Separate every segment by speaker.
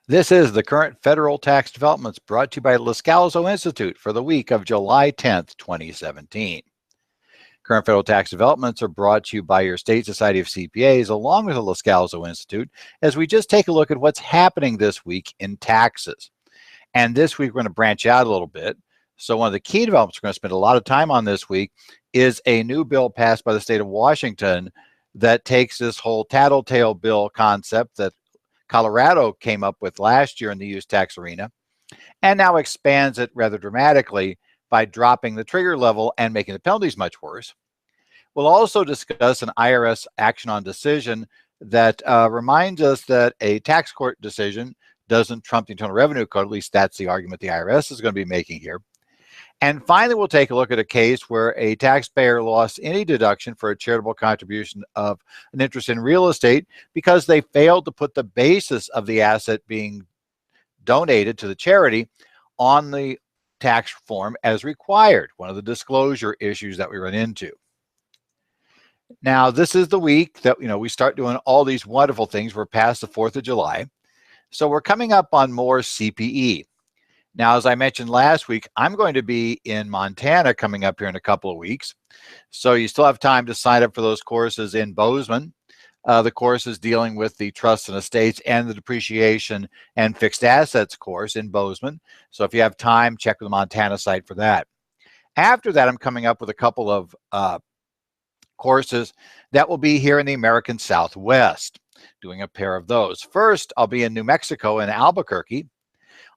Speaker 1: This is the current federal tax developments brought to you by Loscalzo Institute for the week of July 10th, 2017. Current federal tax developments are brought to you by your state society of CPAs along with the Loscalzo Institute as we just take a look at what's happening this week in taxes. And this week we're going to branch out a little bit. So one of the key developments we're going to spend a lot of time on this week is a new bill passed by the state of Washington that takes this whole tattletale bill concept that Colorado came up with last year in the use tax arena, and now expands it rather dramatically by dropping the trigger level and making the penalties much worse. We'll also discuss an IRS action on decision that reminds us that a tax court decision doesn't trump the Internal Revenue Code. At least that's the argument the IRS is going to be making here. And finally, we'll take a look at a case where a taxpayer lost any deduction for a charitable contribution of an interest in real estate because they failed to put the basis of the asset being donated to the charity on the tax form as required, one of the disclosure issues that we run into. Now, this is the week that we start doing all these wonderful things. We're past the 4th of July. So we're coming up on more CPE. Now, as I mentioned last week, I'm going to be in Montana coming up here in a couple of weeks. So you still have time to sign up for those courses in Bozeman. The course is dealing with the trusts and estates and the depreciation and fixed assets course in Bozeman. So if you have time, check the Montana site for that. After that, I'm coming up with a couple of courses that will be here in the American Southwest, doing a pair of those. First, I'll be in New Mexico in Albuquerque.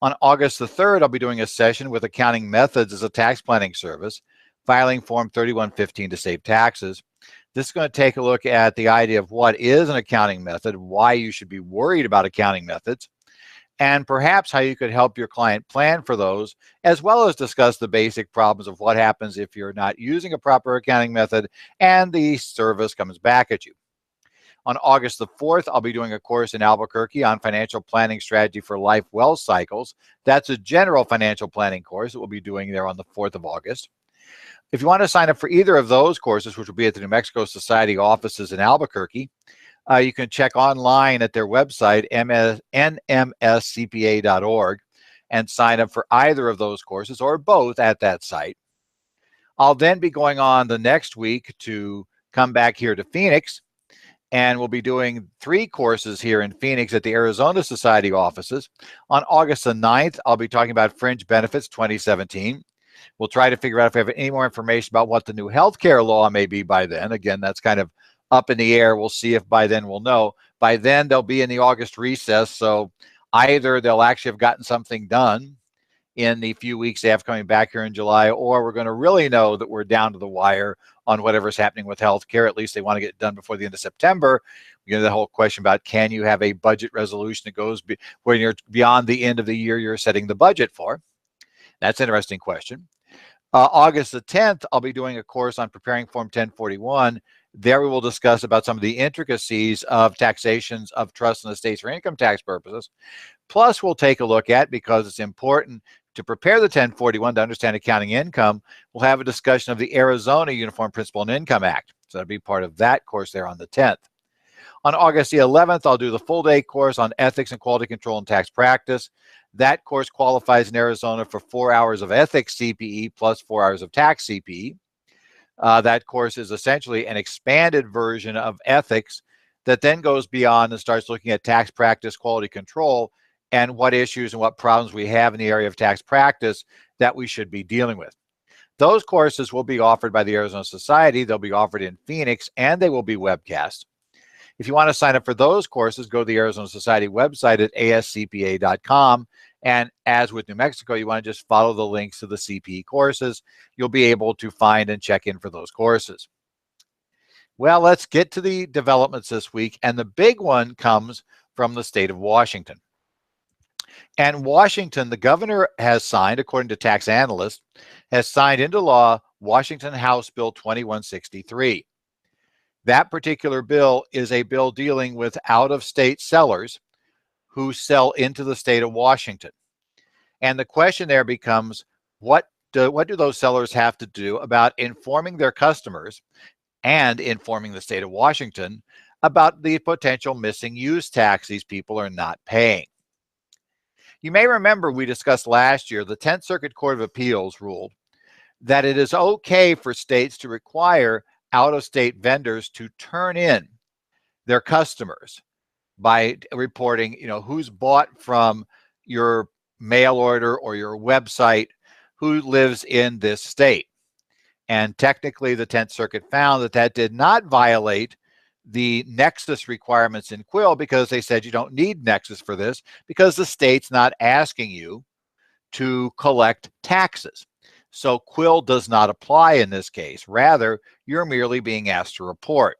Speaker 1: On August the 3rd, I'll be doing a session with Accounting Methods as a Tax Planning Service, filing Form 3115 to save taxes. This is going to take a look at the idea of what is an accounting method, why you should be worried about accounting methods, and perhaps how you could help your client plan for those, as well as discuss the basic problems of what happens if you're not using a proper accounting method and the service comes back at you. On August the 4th, I'll be doing a course in Albuquerque on financial planning strategy for life wealth cycles. That's a general financial planning course that we'll be doing there on the 4th of August. If you want to sign up for either of those courses, which will be at the New Mexico Society offices in Albuquerque, you can check online at their website, nmscpa.org, and sign up for either of those courses or both at that site. I'll then be going on the next week to come back here to Phoenix, and we'll be doing 3 courses here in Phoenix at the Arizona Society offices. On August the 9th, I'll be talking about Fringe Benefits 2017. We'll try to figure out if we have any more information about what the new healthcare law may be by then. Again, that's kind of up in the air. We'll see if by then we'll know. By then, they'll be in the August recess, so either they'll actually have gotten something done in the few weeks they have coming back here in July, or we're going to really know that we're down to the wire on whatever's happening with healthcare. At least they want to get it done before the end of September. The whole question about, can you have a budget resolution that goes when you're beyond the end of the year you're setting the budget for? That's an interesting question. August the 10th, I'll be doing a course on preparing Form 1041. There we will discuss about some of the intricacies of taxations of trusts and estates for income tax purposes. Plus, we'll take a look at, because it's important to prepare the 1041 to understand accounting income, we'll have a discussion of the Arizona Uniform Principal and Income Act. So that'll be part of that course there on the 10th. On August the 11th, I'll do the full-day course on ethics and quality control and tax practice. That course qualifies in Arizona for 4 hours of ethics CPE plus 4 hours of tax CPE. That course is essentially an expanded version of ethics that then goes beyond and starts looking at tax practice, quality control, and what issues and what problems we have in the area of tax practice that we should be dealing with. Those courses will be offered by the Arizona Society. They'll be offered in Phoenix, and they will be webcast. If you want to sign up for those courses, go to the Arizona Society website at ascpa.com. And as with New Mexico, you want to just follow the links to the CPE courses. You'll be able to find and check in for those courses. Well, let's get to the developments this week. And the big one comes from the state of Washington. And Washington, the governor has signed, according to tax analysts, has signed into law Washington House Bill 2163. That particular bill is a bill dealing with out-of-state sellers who sell into the state of Washington. And the question there becomes, what do those sellers have to do about informing their customers and informing the state of Washington about the potential missing use tax these people are not paying? You may remember we discussed last year the 10th Circuit Court of Appeals ruled that it is okay for states to require out-of-state vendors to turn in their customers by reporting, who's bought from your mail order or your website, who lives in this state. And technically, the 10th Circuit found that that did not violate the nexus requirements in Quill, because they said you don't need nexus for this because the state's not asking you to collect taxes. So Quill does not apply in this case. Rather, you're merely being asked to report.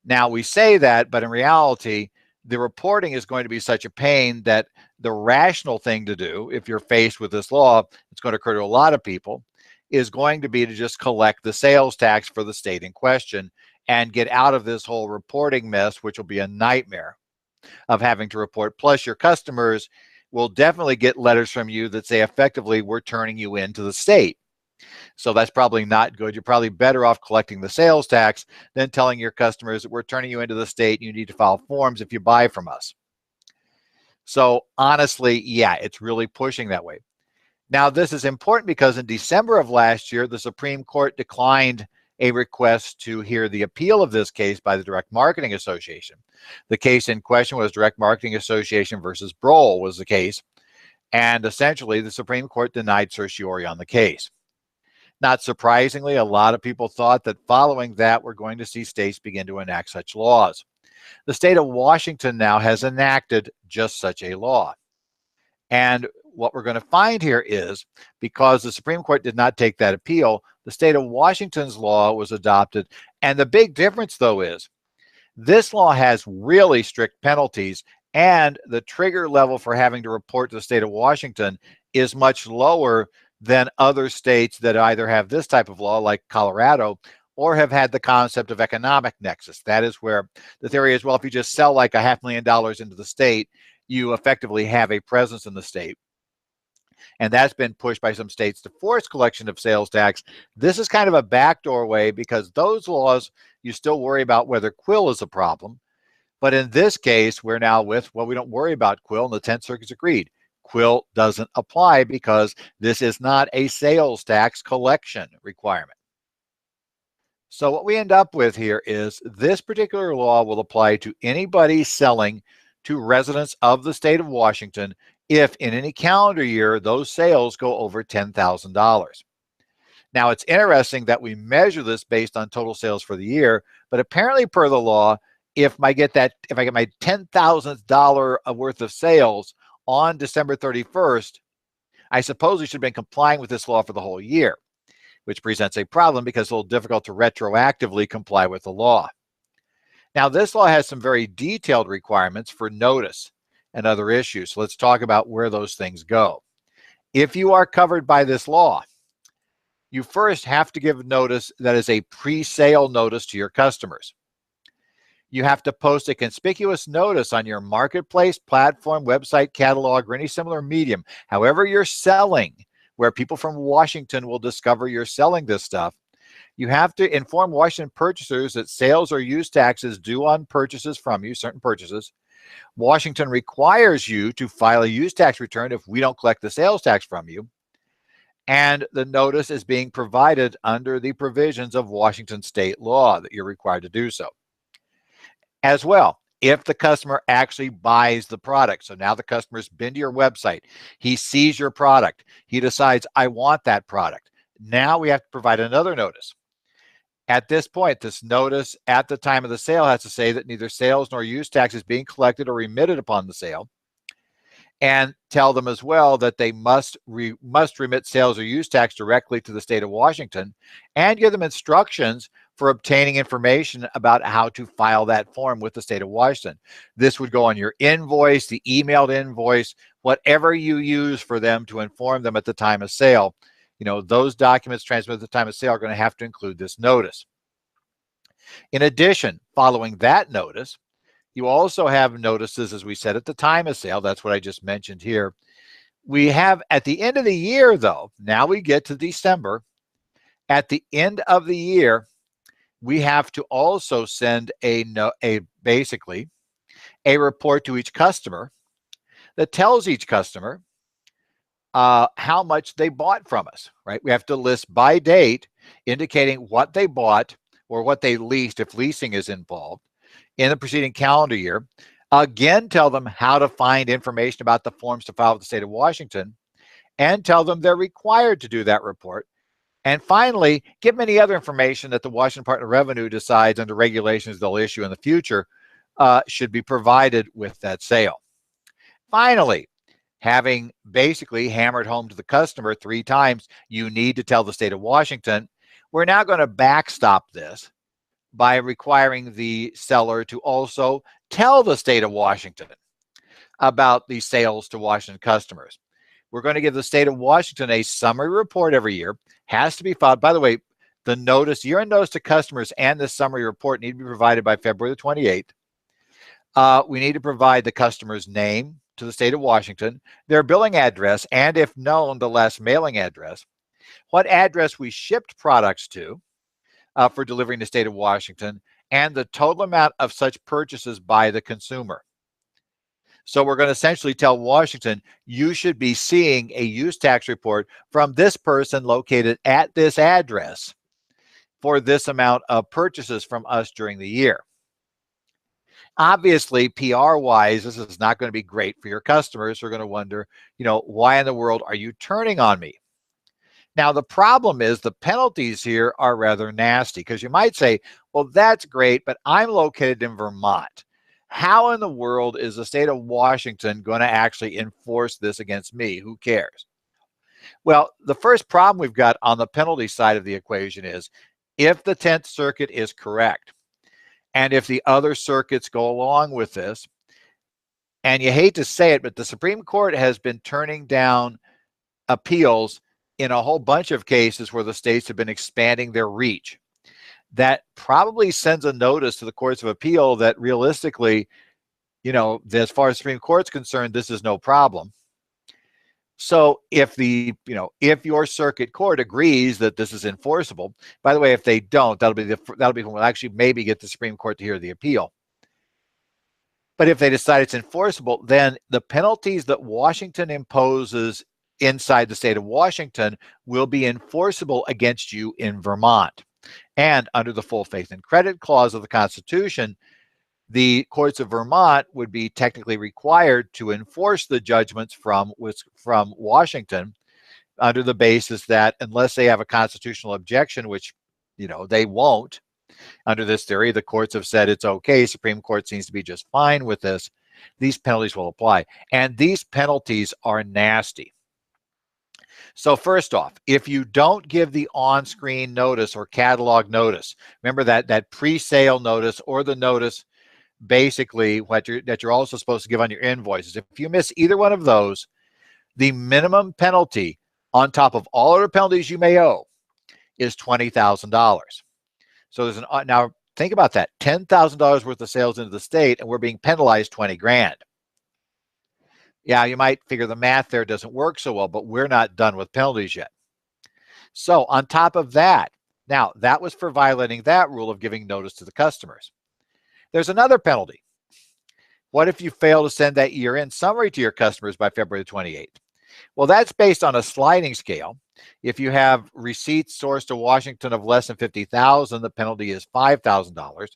Speaker 1: Now, we say that, but in reality, the reporting is going to be such a pain that the rational thing to do, if you're faced with this law, it's going to occur to a lot of people, is going to be to just collect the sales tax for the state in question and get out of this whole reporting mess, which will be a nightmare of having to report. Plus, your customers will definitely get letters from you that say effectively, we're turning you into the state. So that's probably not good. You're probably better off collecting the sales tax than telling your customers that we're turning you into the state and you need to file forms if you buy from us. So honestly, yeah, it's really pushing that way. Now, this is important because in December of last year, the Supreme Court declined a request to hear the appeal of this case by the Direct Marketing Association. The case in question was Direct Marketing Association versus Broll was the case. And essentially, the Supreme Court denied certiorari on the case. Not surprisingly, a lot of people thought that following that, we're going to see states begin to enact such laws. The state of Washington now has enacted just such a law. And what we're going to find here is, because the Supreme Court did not take that appeal, the state of Washington's law was adopted. And the big difference, though, is this law has really strict penalties, and the trigger level for having to report to the state of Washington is much lower than other states that either have this type of law, like Colorado, or have had the concept of economic nexus. That is where the theory is, well, if you just sell like $500,000 into the state, you effectively have a presence in the state. And that's been pushed by some states to force collection of sales tax. This is kind of a backdoor way, because those laws, you still worry about whether Quill is a problem. But in this case, we're now with, well, we don't worry about Quill, and the 10th Circuit's agreed. Quill doesn't apply because this is not a sales tax collection requirement. So what we end up with here is this particular law will apply to anybody selling to residents of the state of Washington if in any calendar year those sales go over $10,000. Now, it's interesting that we measure this based on total sales for the year, but apparently per the law, if I get my $10,000 worth of sales on December 31st, I suppose we should have been complying with this law for the whole year, which presents a problem because it's a little difficult to retroactively comply with the law. Now, this law has some very detailed requirements for notice and other issues. So let's talk about where those things go. If you are covered by this law, you first have to give notice that is a pre-sale notice to your customers. You have to post a conspicuous notice on your marketplace, platform, website, catalog, or any similar medium, however you're selling, where people from Washington will discover you're selling this stuff. You have to inform Washington purchasers that sales or use taxes due on purchases from you, certain purchases. Washington requires you to file a use tax return if we don't collect the sales tax from you. And the notice is being provided under the provisions of Washington state law that you're required to do so. As well, if the customer actually buys the product, so now the customer's been to your website, he sees your product, he decides, I want that product. Now we have to provide another notice. At this point, this notice at the time of the sale has to say that neither sales nor use tax is being collected or remitted upon the sale, and tell them as well that they must remit sales or use tax directly to the state of Washington, and give them instructions for obtaining information about how to file that form with the state of Washington. This would go on your invoice, the emailed invoice, whatever you use for them to inform them at the time of sale. Those documents transmitted at the time of sale are going to have to include this notice. In addition, following that notice, you also have notices, as we said, at the time of sale. That's what I just mentioned here. We have at the end of the year, though, now we get to December. At the end of the year, we have to also send basically a report to each customer that tells each customer how much they bought from us, right? We have to list by date, indicating what they bought or what they leased if leasing is involved in the preceding calendar year. Again, tell them how to find information about the forms to file with the state of Washington, and tell them they're required to do that report. And finally, give them any other information that the Washington Department of Revenue decides under regulations they'll issue in the future should be provided with that sale. Finally, having basically hammered home to the customer 3 times, you need to tell the state of Washington, we're now going to backstop this by requiring the seller to also tell the state of Washington about the sales to Washington customers. We're going to give the state of Washington a summary report every year. Has to be filed. By the way, the notice, year-end notice to customers and the summary report need to be provided by February the 28th. We need to provide the customer's name to the state of Washington, their billing address, and if known, the last mailing address, what address we shipped products to for delivering to the state of Washington, and the total amount of such purchases by the consumer. So we're going to essentially tell Washington, you should be seeing a use tax report from this person located at this address for this amount of purchases from us during the year. Obviously, PR-wise, this is not going to be great for your customers who are going to wonder, why in the world are you turning on me? Now, the problem is the penalties here are rather nasty, because you might say, well, that's great, but I'm located in Vermont. How in the world is the state of Washington going to actually enforce this against me? Who cares? Well, the first problem we've got on the penalty side of the equation is if the 10th Circuit is correct, and if the other circuits go along with this, and you hate to say it, but the Supreme Court has been turning down appeals in a whole bunch of cases where the states have been expanding their reach. That probably sends a notice to the courts of appeal that realistically, as far as the Supreme Court's concerned, this is no problem. So if if your circuit court agrees that this is enforceable, by the way, if they don't, that'll be when we'll actually maybe get the Supreme Court to hear the appeal. But if they decide it's enforceable, then the penalties that Washington imposes inside the state of Washington will be enforceable against you in Vermont. And under the full faith and credit clause of the Constitution, the courts of Vermont would be technically required to enforce the judgments from Washington under the basis that unless they have a constitutional objection, which they won't under this theory, the courts have said it's okay. Supreme Court seems to be just fine with this. These penalties will apply. And these penalties are nasty. So first off, if you don't give the on-screen notice or catalog notice, remember that pre-sale notice or the notice basically that you're also supposed to give on your invoices. If you miss either one of those, the minimum penalty on top of all other penalties you may owe is $20,000. So there's now think about that, $10,000 worth of sales into the state, and we're being penalized 20 grand. Yeah, you might figure the math there doesn't work so well, but we're not done with penalties yet. So on top of that, now that was for violating that rule of giving notice to the customers. There's another penalty. What if you fail to send that year-end summary to your customers by February 28th? Well, that's based on a sliding scale. If you have receipts sourced to Washington of less than $50,000, the penalty is $5,000.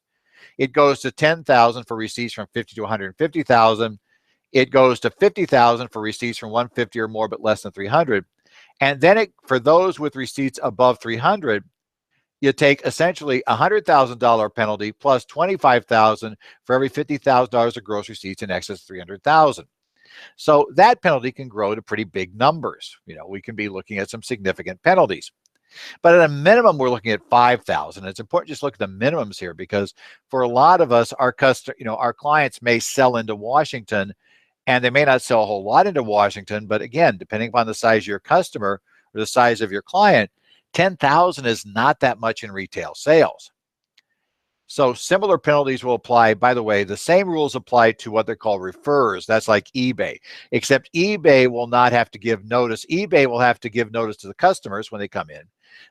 Speaker 1: It goes to $10,000 for receipts from $50,000 to $150,000. It goes to $50,000 for receipts from $150,000 or more, but less than $300,000. And then for those with receipts above $300,000, you take essentially a $100,000 penalty plus $25,000 for every $50,000 of gross receipts in excess of $300,000. So that penalty can grow to pretty big numbers. We can be looking at some significant penalties. But at a minimum, we're looking at $5,000. It's important just to look at the minimums here, because for a lot of us, our clients may sell into Washington, and they may not sell a whole lot into Washington. But again, depending upon the size of your customer or the size of your client, $10,000 is not that much in retail sales. So similar penalties will apply. By the way, the same rules apply to what they're called refers. That's like eBay, except eBay will not have to give notice. eBay will have to give notice to the customers when they come in.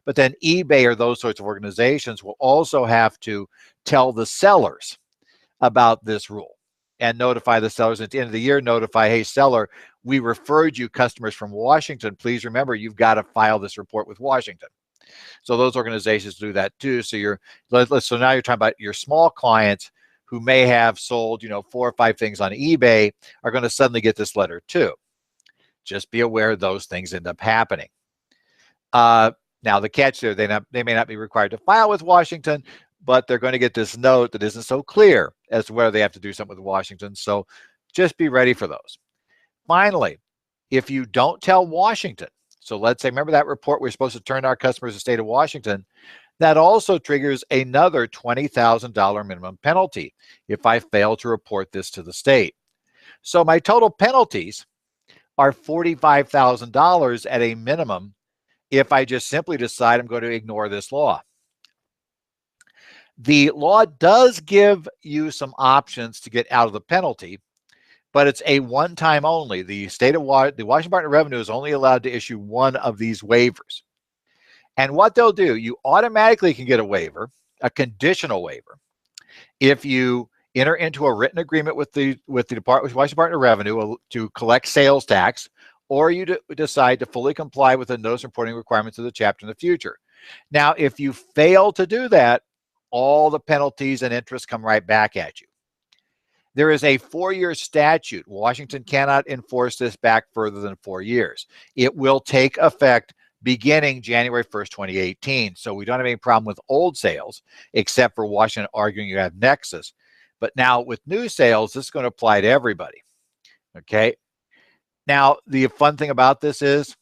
Speaker 1: But then eBay or those sorts of organizations will also have to tell the sellers about this rule. and notify the sellers. At the end of the year, notify, hey, seller, we referred you customers from Washington. Please remember, you've got to file this report with Washington. So those organizations do that too. So so now you're talking about your small clients who may have sold, 4 or 5 things on eBay are going to suddenly get this letter too. Just be aware those things end up happening. Now the catch there, they may not be required to file with Washington, but they're going to get this note that isn't so clear as to whether they have to do something with Washington. So just be ready for those. Finally, if you don't tell Washington, so let's say, remember that report we're supposed to turn to our customers in the state of Washington, that also triggers another $20,000 minimum penalty if I fail to report this to the state. So my total penalties are $45,000 at a minimum if I just simply decide I'm going to ignore this law. The law does give you some options to get out of the penalty, but it's a one-time only. The Washington Department of Revenue is only allowed to issue one of these waivers. And what they'll do, you automatically can get a waiver, a conditional waiver, if you enter into a written agreement with the Washington Department of Revenue to collect sales tax, or you decide to fully comply with the notice reporting requirements of the chapter in the future. Now, if you fail to do that, all the penalties and interest come right back at you. There is a 4-year statute. Washington cannot enforce this back further than 4 years. It will take effect beginning January 1st, 2018. So we don't have any problem with old sales, except for Washington arguing you have nexus. But now with new sales, this is going to apply to everybody. Okay. Now, the fun thing about this is,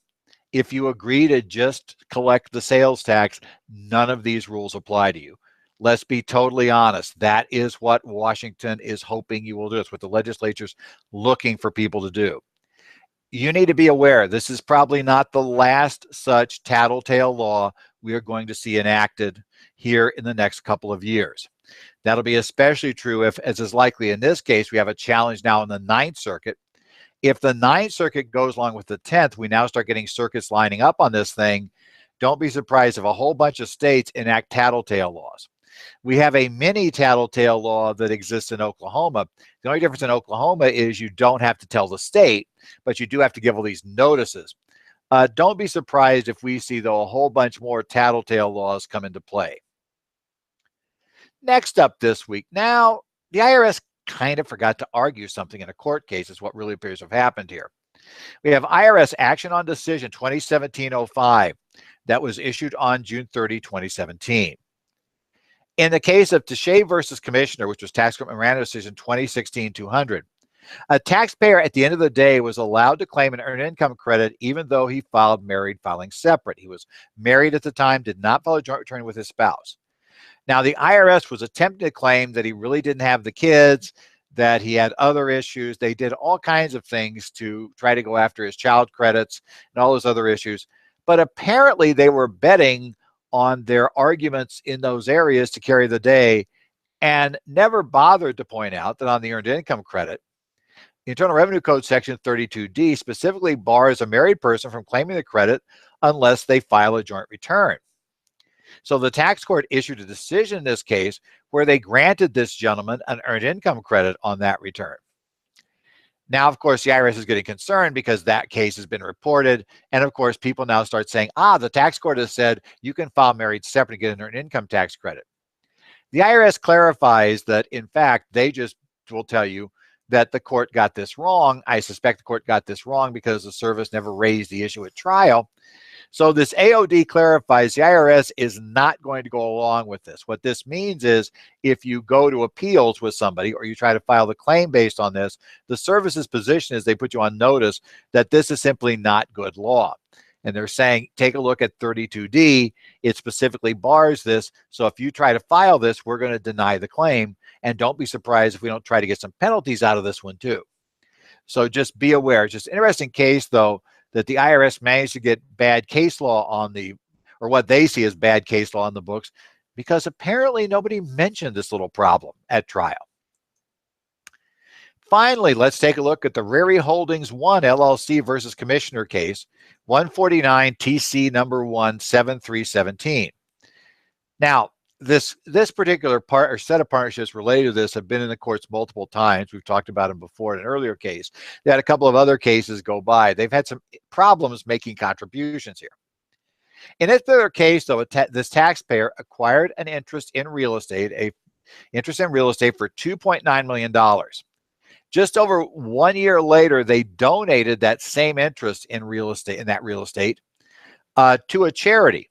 Speaker 1: if you agree to just collect the sales tax, none of these rules apply to you. Let's be totally honest. That is what Washington is hoping you will do. It's what the legislature's looking for people to do. You need to be aware, this is probably not the last such tattletale law we are going to see enacted here in the next couple of years. That'll be especially true if, as is likely in this case, we have a challenge now in the Ninth Circuit. If the Ninth Circuit goes along with the 10th, we now start getting circuits lining up on this thing. Don't be surprised if a whole bunch of states enact tattletale laws. We have a mini tattletale law that exists in Oklahoma. The only difference in Oklahoma is you don't have to tell the state, but you do have to give all these notices. Don't be surprised if we see, though, a whole bunch more tattletale laws come into play. Next up this week. Now, the IRS kind of forgot to argue something in a court case is what really appears to have happened here. We have IRS Action on Decision 2017-05 that was issued on June 30, 2017. In the case of Taché versus Commissioner, which was Tax Court Memorandum Decision 2016-200, a taxpayer at the end of the day was allowed to claim an earned income credit even though he filed married filing separate. He was married at the time, did not file a joint return with his spouse. Now, the IRS was attempting to claim that he really didn't have the kids, that he had other issues. They did all kinds of things to try to go after his child credits and all those other issues. But apparently they were betting on their arguments in those areas to carry the day and never bothered to point out that on the earned income credit, the Internal Revenue Code Section 32D specifically bars a married person from claiming the credit unless they file a joint return. So the tax court issued a decision in this case where they granted this gentleman an earned income credit on that return. Now, of course, the IRS is getting concerned because that case has been reported. And of course, people now start saying, the tax court has said you can file married separate and get an earned income tax credit. The IRS clarifies that, in fact, they just will tell you that the court got this wrong. I suspect the court got this wrong because the service never raised the issue at trial. So this AOD clarifies the IRS is not going to go along with this. What this means is if you go to appeals with somebody or you try to file the claim based on this, the service's position is they put you on notice that this is simply not good law. And they're saying, take a look at 32D. It specifically bars this. So if you try to file this, we're going to deny the claim. And don't be surprised if we don't try to get some penalties out of this one too. So just be aware. It's just an interesting case, though, that the IRS managed to get bad case law on or what they see as bad case law on the books, because apparently nobody mentioned this little problem at trial. Finally, let's take a look at the Rary Holdings 1 LLC versus Commissioner case, 149 TC number 17317. Now, this particular part or set of partnerships related to this have been in the courts multiple times. We've talked about them before in an earlier case. They had a couple of other cases go by. They've had some problems making contributions here. In this particular case, though, this taxpayer acquired an interest in real estate, for $2.9 million. Just over 1 year later, they donated that same interest in real estate, to a charity.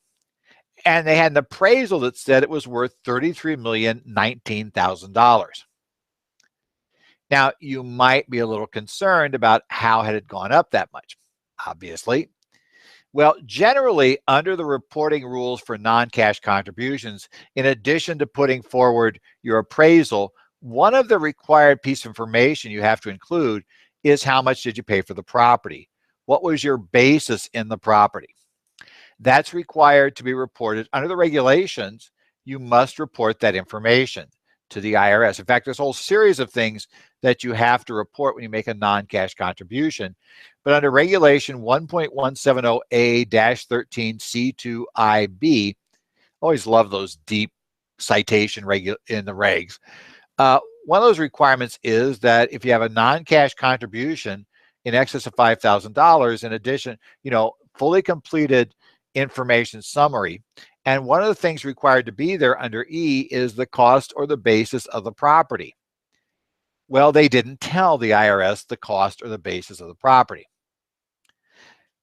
Speaker 1: And they had an appraisal that said it was worth $33,019,000. Now, you might be a little concerned about how had it gone up that much, obviously. Well, generally, under the reporting rules for non-cash contributions, in addition to putting forward your appraisal, one of the required pieces of information you have to include is how much did you pay for the property? What was your basis in the property? That's required to be reported. Under the regulations, you must report that information to the IRS. In fact, there's a whole series of things that you have to report when you make a non-cash contribution. But under Regulation 1.170A-13C2IB, always love those deep citation in the regs. One of those requirements is that if you have a non-cash contribution in excess of $5,000, in addition, fully completed information summary. And one of the things required to be there under E is the cost or the basis of the property. Well, they didn't tell the IRS the cost or the basis of the property.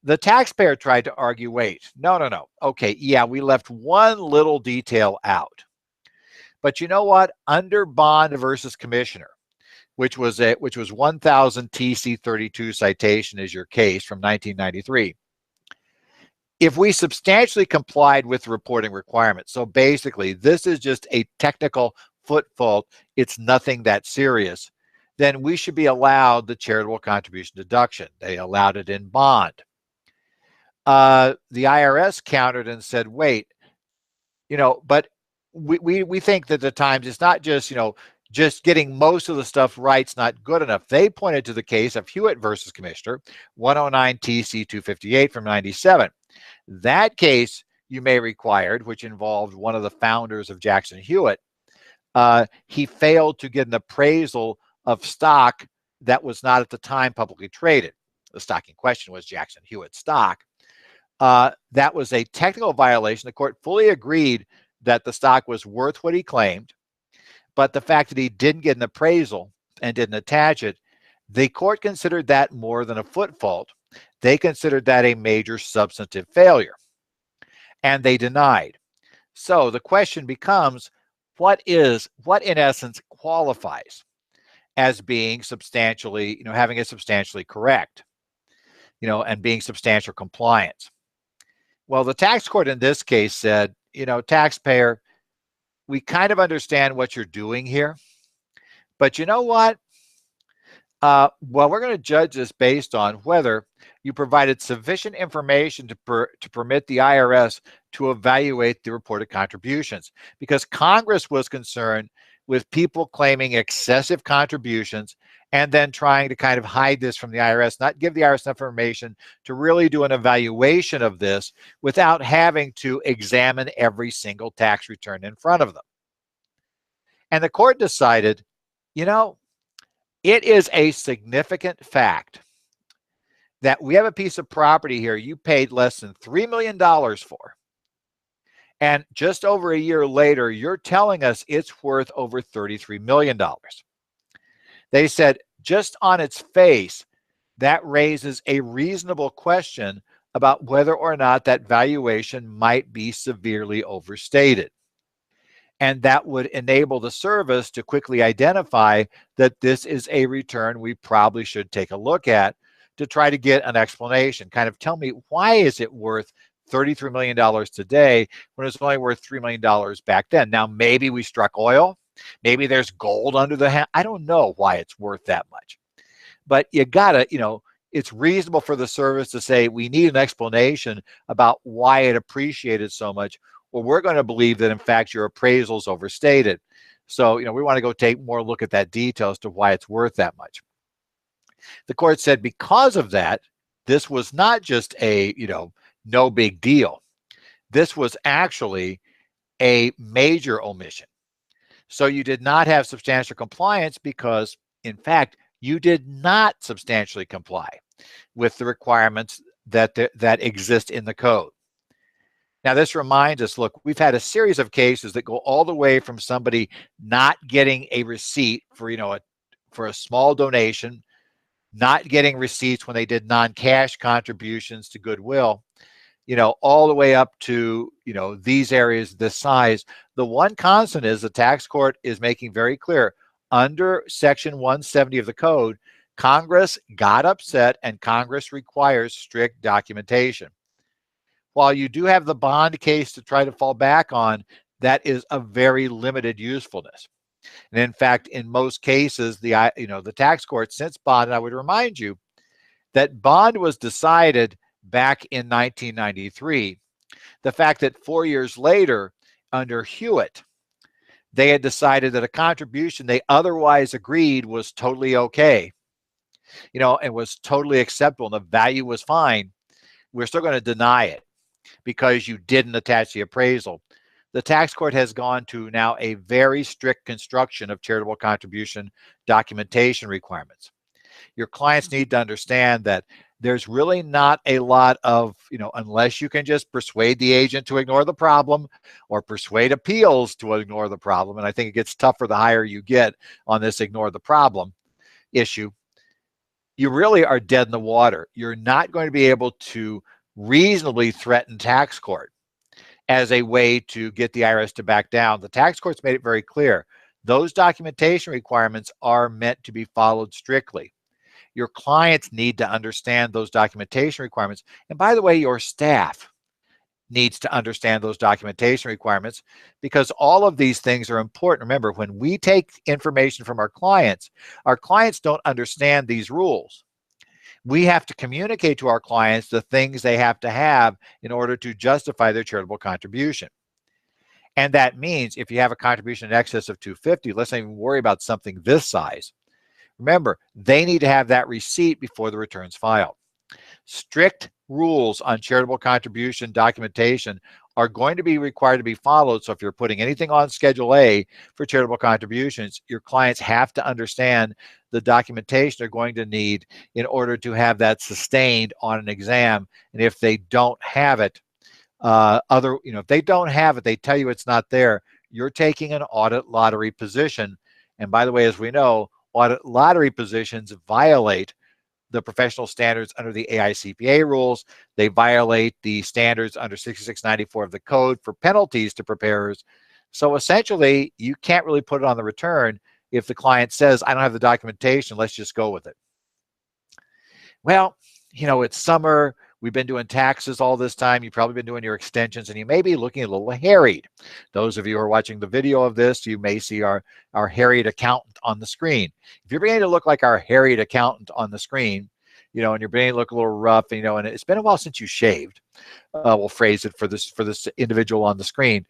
Speaker 1: The taxpayer tried to argue, wait, no. Okay, yeah, we left one little detail out. But you know what? Under Bond versus Commissioner, which was 1000 TC 32 citation is your case from 1993. If we substantially complied with the reporting requirements, so basically this is just a technical foot fault, it's nothing that serious, then we should be allowed the charitable contribution deduction. They allowed it in Bond. The IRS countered and said, wait, but we think that the times it's not just, just getting most of the stuff right's not good enough. They pointed to the case of Hewitt versus Commissioner, 109 TC 258 from 97. That case you may required, which involved one of the founders of Jackson Hewitt. He failed to get an appraisal of stock that was not at the time publicly traded. The stock in question was Jackson Hewitt stock. That was a technical violation. The court fully agreed that the stock was worth what he claimed, but the fact that he didn't get an appraisal and didn't attach it, the court considered that more than a foot fault. They considered that a major substantive failure, and they denied. So the question becomes, what in essence qualifies as being substantially, having it substantially correct, and being substantial compliance? Well, the tax court in this case said, taxpayer, we kind of understand what you're doing here, but you know what? Well, we're going to judge this based on whether you provided sufficient information to permit the IRS to evaluate the reported contributions, because Congress was concerned with people claiming excessive contributions and then trying to kind of hide this from the IRS, not give the IRS enough information to really do an evaluation of this without having to examine every single tax return in front of them. And the court decided, it is a significant fact that we have a piece of property here you paid less than $3 million for. And just over a year later, you're telling us it's worth over $33 million. They said, just on its face, that raises a reasonable question about whether or not that valuation might be severely overstated. And that would enable the service to quickly identify that this is a return we probably should take a look at to try to get an explanation. Kind of tell me, why is it worth $33 million today when it's only worth $3 million back then? Now, maybe we struck oil. Maybe there's gold under the hat. I don't know why it's worth that much. But you gotta, it's reasonable for the service to say, we need an explanation about why it appreciated so much. Well, we're going to believe that, in fact, your appraisal's overstated. So, we want to go take more look at that detail as to why it's worth that much. The court said because of that, this was not just a, no big deal. This was actually a major omission. So you did not have substantial compliance because, in fact, you did not substantially comply with the requirements that exist in the code. Now, this reminds us, look, we've had a series of cases that go all the way from somebody not getting a receipt for, for a small donation, not getting receipts when they did non-cash contributions to Goodwill, all the way up to, these areas this size. The one constant is the tax court is making very clear under Section 170 of the code, Congress got upset and Congress requires strict documentation. While you do have the bond case to try to fall back on, that is a very limited usefulness. And in fact, in most cases, the tax court, since bond, and I would remind you that bond was decided back in 1993. The fact that 4 years later, under Hewitt, they had decided that a contribution they otherwise agreed was totally okay, and was totally acceptable, and the value was fine, we're still going to deny it because you didn't attach the appraisal. The tax court has gone to now a very strict construction of charitable contribution documentation requirements. Your clients need to understand that there's really not a lot of, unless you can just persuade the agent to ignore the problem or persuade appeals to ignore the problem, and I think it gets tougher the higher you get on this ignore the problem issue, you really are dead in the water. You're not going to be able to reasonably threaten tax court as a way to get the IRS to back down. The tax court's made it very clear. Those documentation requirements are meant to be followed strictly. Your clients need to understand those documentation requirements. And by the way, your staff needs to understand those documentation requirements because all of these things are important. Remember, when we take information from our clients don't understand these rules. We have to communicate to our clients the things they have to have in order to justify their charitable contribution. And that means if you have a contribution in excess of $250, let's not even worry about something this size. Remember, they need to have that receipt before the return's filed. Strict rules on charitable contribution documentation are going to be required to be followed. So if you're putting anything on Schedule A for charitable contributions, your clients have to understand the documentation they're going to need in order to have that sustained on an exam. And if they don't have it, if they don't have it, they tell you it's not there, you're taking an audit lottery position. And by the way, as we know, audit lottery positions violate the professional standards under the AICPA rules. They violate the standards under 6694 of the code for penalties to preparers. So essentially, you can't really put it on the return if the client says, I don't have the documentation, let's just go with it. Well, it's summer. We've been doing taxes all this time. You've probably been doing your extensions, and you may be looking a little harried. Those of you who are watching the video of this, you may see our harried accountant on the screen. If you're beginning to look like our harried accountant on the screen, and you're beginning to look a little rough, and it's been a while since you shaved, we'll phrase it for this individual on the screen,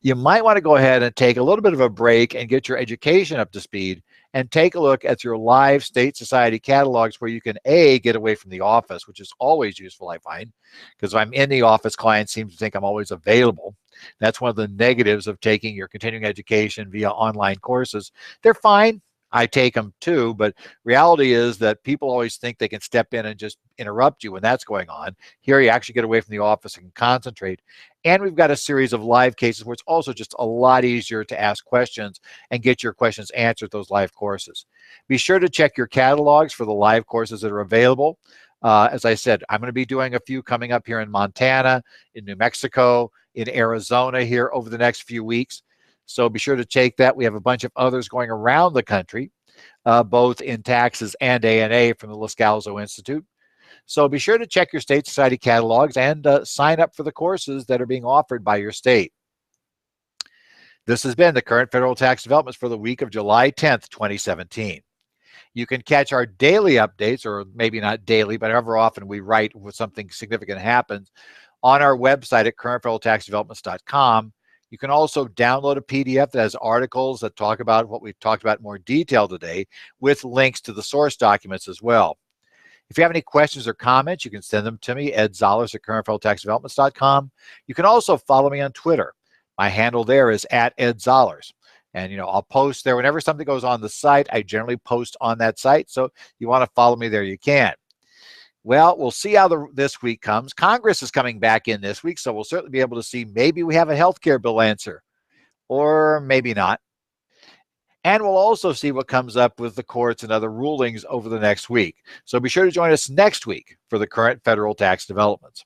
Speaker 1: you might want to go ahead and take a little bit of a break and get your education up to speed and take a look at your live state society catalogs where you can get away from the office, which is always useful, I find, because if I'm in the office, clients seem to think I'm always available. That's one of the negatives of taking your continuing education via online courses. They're fine. I take them too, but reality is that people always think they can step in and just interrupt you when that's going on. Here you actually get away from the office and concentrate. And we've got a series of live cases where it's also just a lot easier to ask questions and get your questions answered those live courses. Be sure to check your catalogs for the live courses that are available. As I said, I'm going to be doing a few coming up here in Montana, in New Mexico, in Arizona here over the next few weeks. So be sure to take that. We have a bunch of others going around the country, both in taxes and A&A from the Loscalzo Institute. So be sure to check your state society catalogs and sign up for the courses that are being offered by your state. This has been the current federal tax developments for the week of July 10th, 2017. You can catch our daily updates, or maybe not daily, but however often we write when something significant happens, on our website at currentfederaltaxdevelopments.com. You can also download a PDF that has articles that talk about what we've talked about in more detail today, with links to the source documents as well. If you have any questions or comments, you can send them to me, Ed Zollers at currentfederaltaxdevelopments.com. You can also follow me on Twitter. My handle there is @EdZollers. And, I'll post there whenever something goes on the site. I generally post on that site. So if you want to follow me there, you can. Well, we'll see how this week comes. Congress is coming back in this week, so we'll certainly be able to see maybe we have a health care bill answer, or maybe not. And we'll also see what comes up with the courts and other rulings over the next week. So be sure to join us next week for the current federal tax developments.